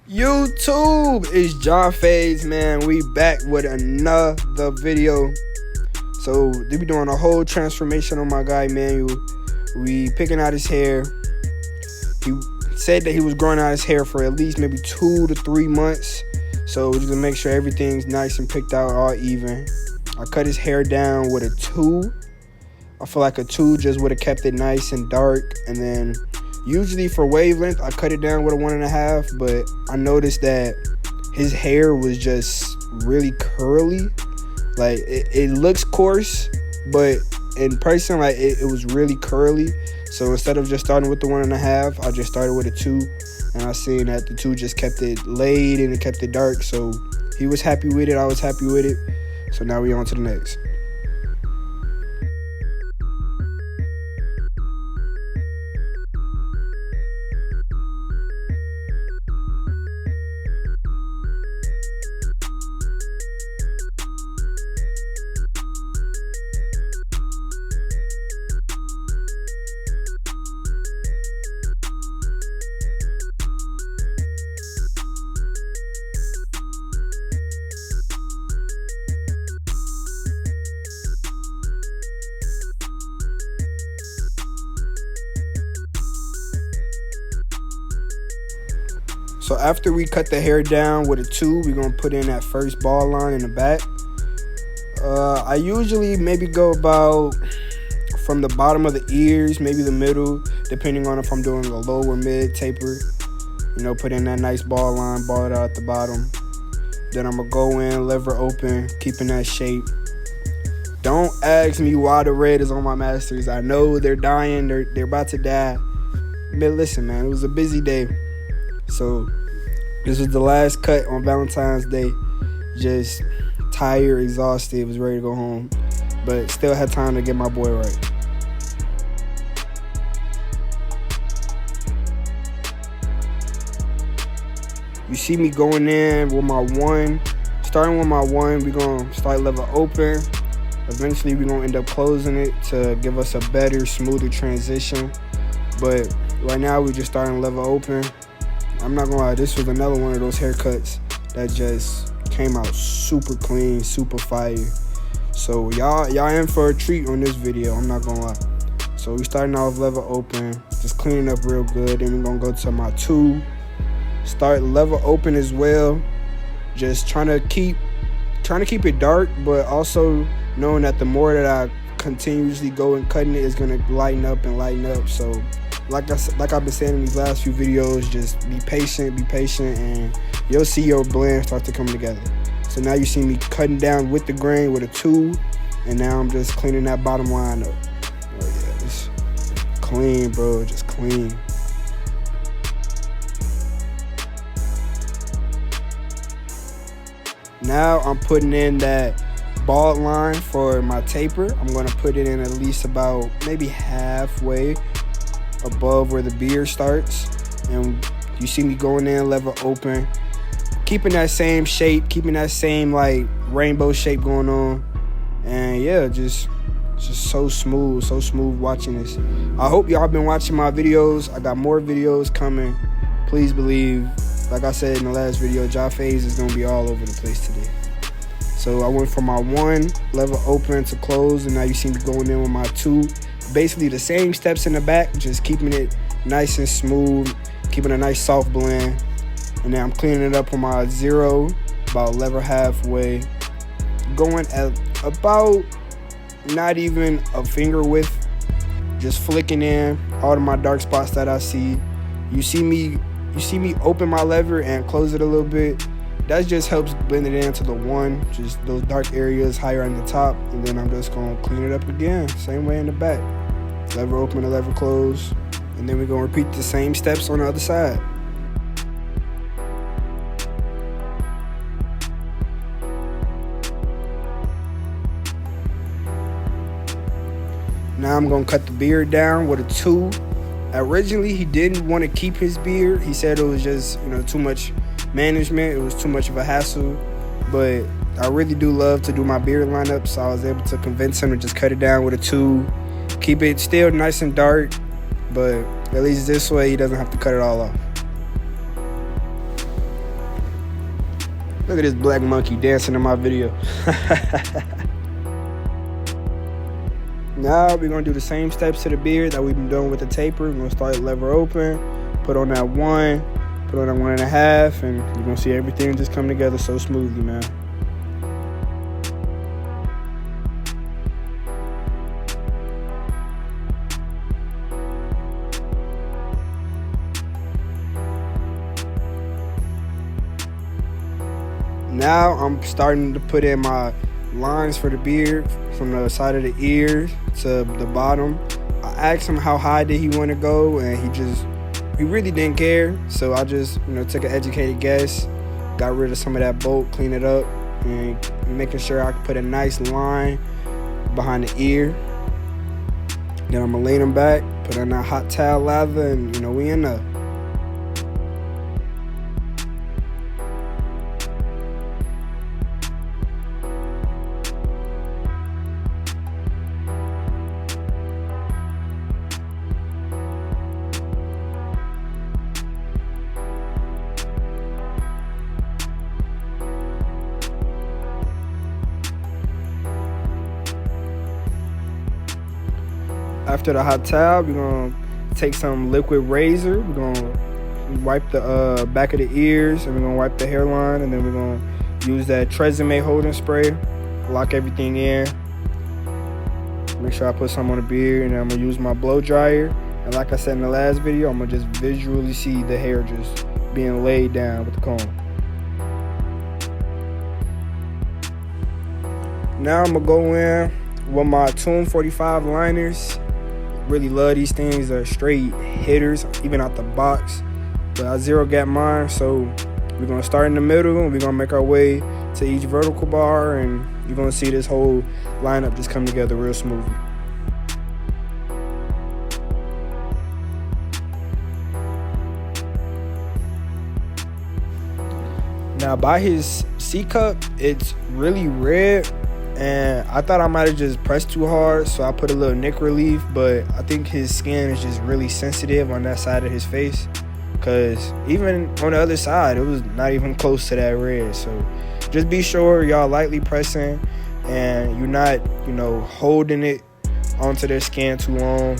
YouTube, it's Fadez, man. We back with another video. So they be doing a whole transformation on my guy Manuel. We picking out his hair. He said that he was growing out his hair for at least maybe 2 to 3 months. So we're just gonna make sure everything's nice and picked out all even. I cut his hair down with a 2. I feel like a 2 just would have kept it nice and dark. And then usually for wavelength, I cut it down with a 1.5, but I noticed that his hair was just really curly. Like, it looks coarse, but in person, like, it was really curly. So instead of just starting with the 1.5, I just started with a 2. And I seen that the 2 just kept it laid and it kept it dark. So he was happy with it. I was happy with it. So now we on to the next. So after we cut the hair down with a 2, we're going to put in that first ball line in the back. I usually maybe go about from the bottom of the ears, maybe the middle, depending on if I'm doing a low or mid taper. You know, put in that nice ball line, ball it out at the bottom. Then I'm going to go in, lever open, keeping that shape. Don't ask me why the red is on my masters. I know they're dying, they're about to die. But listen, man, it was a busy day. So this was the last cut on Valentine's Day. Just tired, exhausted, was ready to go home, but still had time to get my boy right. You see me going in with my 1. Starting with my 1, we're going to start lever open. Eventually, we're going to end up closing it to give us a better, smoother transition. But right now, we're just starting lever open. I'm not gonna lie, this was another one of those haircuts that just came out super clean, super fire. So y'all in for a treat on this video, I'm not gonna lie. So we starting off lever open, just cleaning up real good. Then we're gonna go to my 2. Start lever open as well. Just trying to keep it dark, but also knowing that the more that I continuously go and cutting it, it's gonna lighten up. So like I've been saying in these last few videos, just be patient, and you'll see your blend start to come together. So now you see me cutting down with the grain with a 2, and now I'm just cleaning that bottom line up. Oh yeah, it's clean, bro, just clean. Now I'm putting in that bald line for my taper. I'm gonna put it in at least about maybe halfway above where the beard starts, and you see me going in lever open, keeping that same shape, keeping that same like rainbow shape going on. And yeah, just so smooth watching this. I hope y'all been watching my videos. I got more videos coming. Please believe, like I said in the last video, Fadez is gonna be all over the place today. So I went from my 1 lever open to close, and now you see me going in with my 2. Basically the same steps in the back, just keeping it nice and smooth, keeping a nice soft blend. And then I'm cleaning it up on my 0, about lever halfway, going at about not even a finger width, just flicking in all of my dark spots that I see. You see me open my lever and close it a little bit. That just helps blend it into the 1, just those dark areas higher on the top. And then I'm just gonna clean it up again, same way in the back. Lever open to lever close. And then we're gonna repeat the same steps on the other side. Now I'm gonna cut the beard down with a 2. Originally, he didn't want to keep his beard. He said it was just, too much management. It was too much of a hassle. But I really do love to do my beard lineup, so I was able to convince him to just cut it down with a 2. Keep it still nice and dark, but at least this way he doesn't have to cut it all off. Look at this black monkey dancing in my video. Now we're gonna do the same steps to the beard that we've been doing with the taper. We're gonna start lever open, put on that 1, put on that 1.5, and you're gonna see everything just come together so smoothly, man. Now I'm starting to put in my lines for the beard from the side of the ear to the bottom. I asked him how high did he want to go, and he really didn't care. So I just, took an educated guess, got rid of some of that bulk, cleaned it up, and making sure I could put a nice line behind the ear. Then I'm gonna lean him back, put on that hot towel lather, and we in there. After the hot towel, we're gonna take some liquid razor. We're gonna wipe the back of the ears, and we're gonna wipe the hairline, and then we're gonna use that Tresemme holding spray, lock everything in. Make sure I put some on the beard, and then I'm gonna use my blow dryer. And like I said in the last video, I'm gonna just visually see the hair just being laid down with the comb. Now I'm gonna go in with my Tune 45 liners. Really love these things. They're straight hitters, even out the box. But I zero gap mine, so we're gonna start in the middle, and we're gonna make our way to each vertical bar, and you're gonna see this whole lineup just come together real smoothly. Now by his C cup, it's really red, and I thought I might have just pressed too hard, so I put a little nick relief, but I think his skin is just really sensitive on that side of his face, because even on the other side, it was not even close to that red. So just be sure y'all lightly pressing, and you're not, holding it onto their skin too long,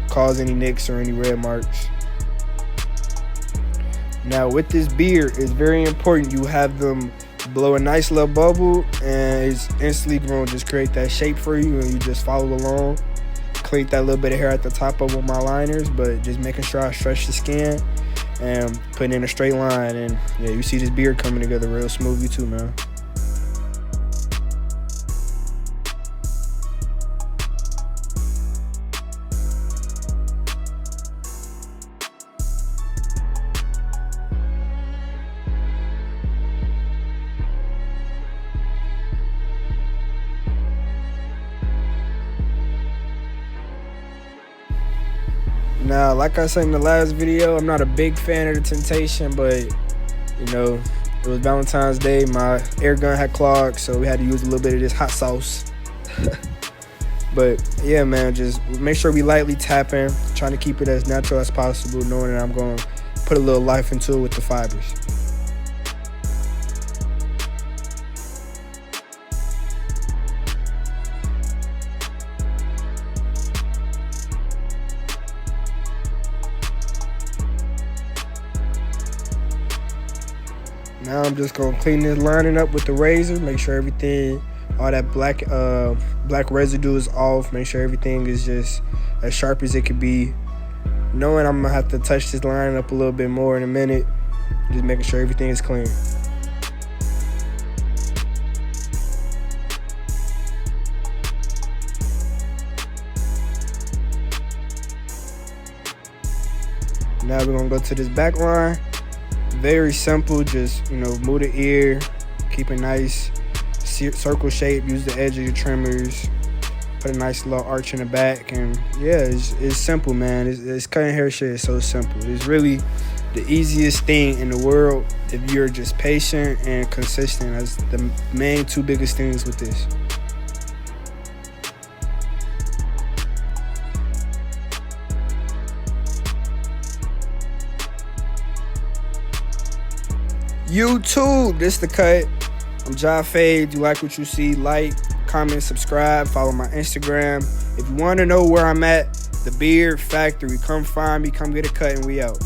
cause any nicks or any red marks. Now with this beard, it's very important you have them blow a nice little bubble, and it's instantly going to just create that shape for you, and you just follow along. Clean that little bit of hair at the top up with my liners, but just making sure I stretch the skin and putting in a straight line, and yeah, you see this beard coming together real smoothly too, man. Now, like I said in the last video, I'm not a big fan of the Temptation, but it was Valentine's Day. My air gun had clogged, so we had to use a little bit of this hot sauce. But yeah, man, just make sure we lightly tapping, trying to keep it as natural as possible, knowing that I'm going to put a little life into it with the fibers. Now I'm just gonna clean this lining up with the razor, make sure everything, all that black residue is off, make sure everything is just as sharp as it could be. Knowing I'm gonna have to touch this line up a little bit more in a minute, just making sure everything is clean. Now we're gonna go to this back line. Very simple, just move the ear, keep a nice circle shape, use the edge of your trimmers, put a nice little arch in the back, and yeah, it's simple, man. It's cutting hair shit is so simple. It's really the easiest thing in the world if you're just patient and consistent. That's the main two biggest things with this. YouTube, this the cut. I'm Ja Fade. You like what you see, like, comment, subscribe, follow my Instagram. If you want to know where I'm at, the Beard Factory, come find me, come get a cut, and we out.